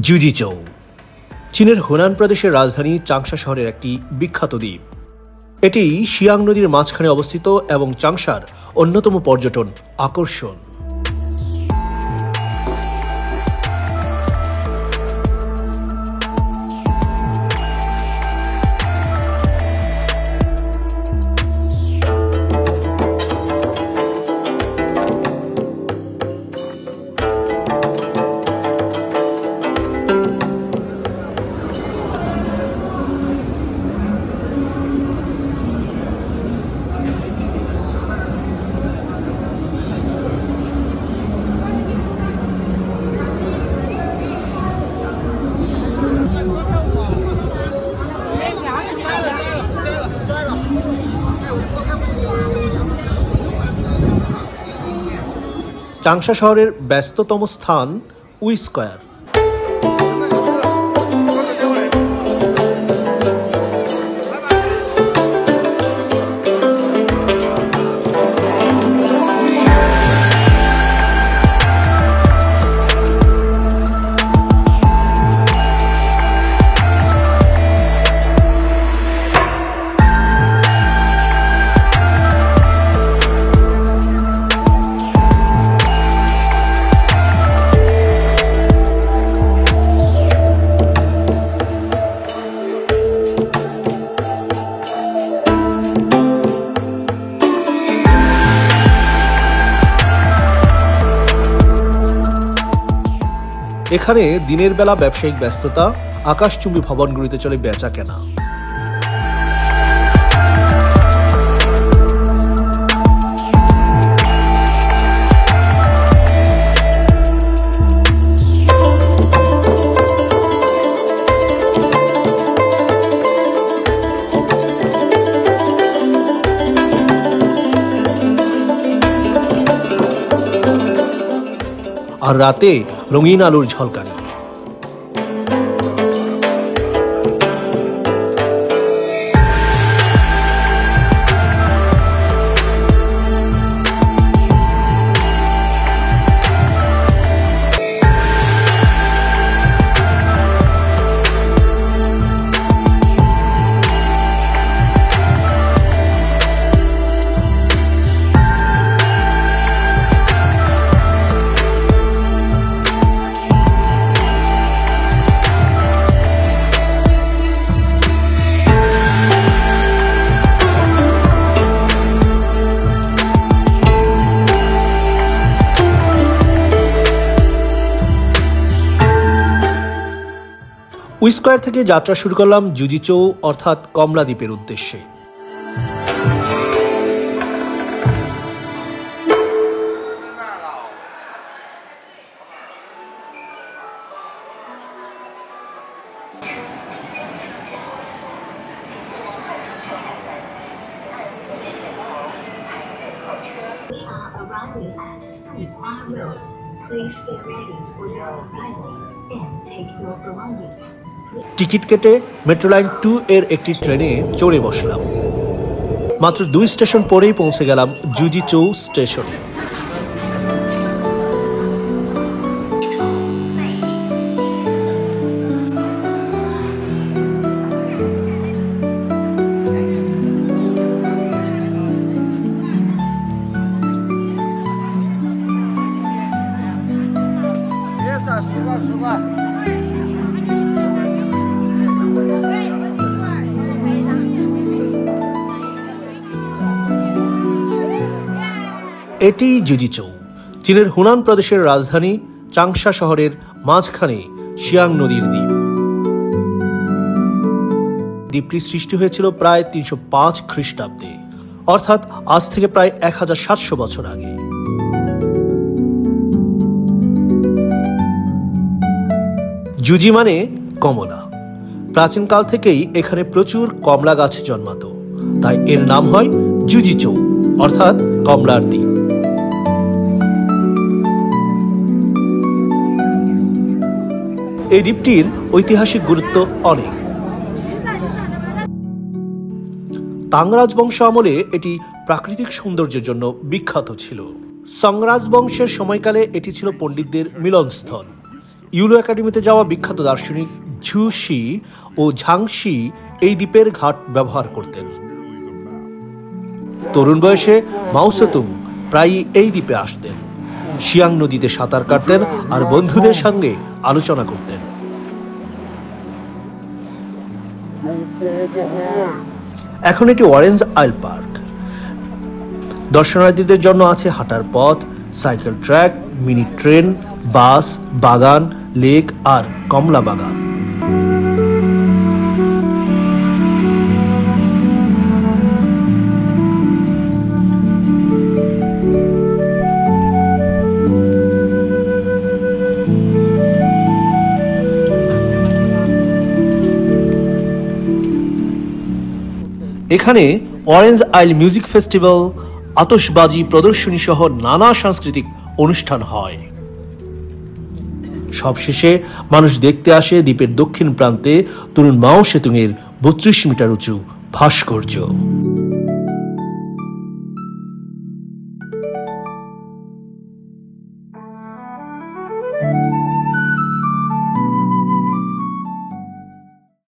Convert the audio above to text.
জুজিচৌ চীনের হুনান প্রদেশের রাজধানী চাংশা শহরের একটি বিখ্যাত দ্বীপ। এটি শিয়াং নদীর মাঝখানে অবস্থিত এবং চাংশার অন্যতম পর্যটন আকর্ষণ। চাংশা শহরের ব্যস্ততম স্থান উই স্কয়ার। এখানে দিনের বেলা ব্যবসায়িক ব্যস্ততা, আকাশচুম্বী ভবনগুলিতে চলে বেচা কেনা। আর রাতে রঙিন আলোর ঝলকানি। উই স্কয়ার থেকে যাত্রা শুরু করলাম জুজিচৌ অর্থাৎ কমলা দ্বীপের উদ্দেশ্যে। টিকিট কেটে মেট্রো লাইন 2 এর একটি ট্রেনে চড়ে বসলাম। মাত্র 2 স্টেশন পরেই পৌঁছে গেলাম জুজিচৌ স্টেশনে। এটি জুজিচৌ, চীনের হুনান প্রদেশের রাজধানী চাংশা শহরের মাঝখানে শিয়াং নদীর দ্বীপ। দ্বীপটি সৃষ্টি হয়েছিল প্রায় 305 খ্রিস্টাব্দে, অর্থাৎ আজ থেকে প্রায় 1700 বছর আগে। জুজি মানে কমলা। প্রাচীনকাল থেকেই এখানে প্রচুর কমলা গাছ জন্মাতো, তাই এর নাম হয় জুজিচৌ অর্থাৎ কমলার দ্বীপ। এই দ্বীপটির ঐতিহাসিক গুরুত্ব অনেক। তাং রাজবংশ আমলে এটি প্রাকৃতিক সৌন্দর্যের জন্য বিখ্যাত ছিল। সং রাজবংশের সময়কালে এটি ছিল পণ্ডিতদের মিলনস্থল। ইউলো একাডেমিতে যাওয়া বিখ্যাত দার্শনিক ঝু শি ও ঝাংশি এই দ্বীপের ঘাট ব্যবহার করতেন। তরুণ বয়সে মাও সেতুং প্রায়ই এই দ্বীপে আসতেন, শিয়াং নদীতে সাঁতার কাটতেন আর বন্ধুদের সঙ্গে আলোচনা করতেন। এখন এটি অরেঞ্জ আইল পার্ক। দর্শনার্থীদের জন্য আছে হাঁটার পথ, সাইকেল ট্র্যাক, মিনি ট্রেন, বাস, বাগান, লেক আর কমলা বাগান। এখানে অরেঞ্জ আইল মিউজিক ফেস্টিভ্যাল, আতশবাজি প্রদর্শনী সহ নানা সাংস্কৃতিক অনুষ্ঠান হয়। সবশেষে মানুষ দেখতে আসে দ্বীপের দক্ষিণ প্রান্তে তরুণ মাও সেতুং এর 32 মিটার উঁচু ভাস্কর্য।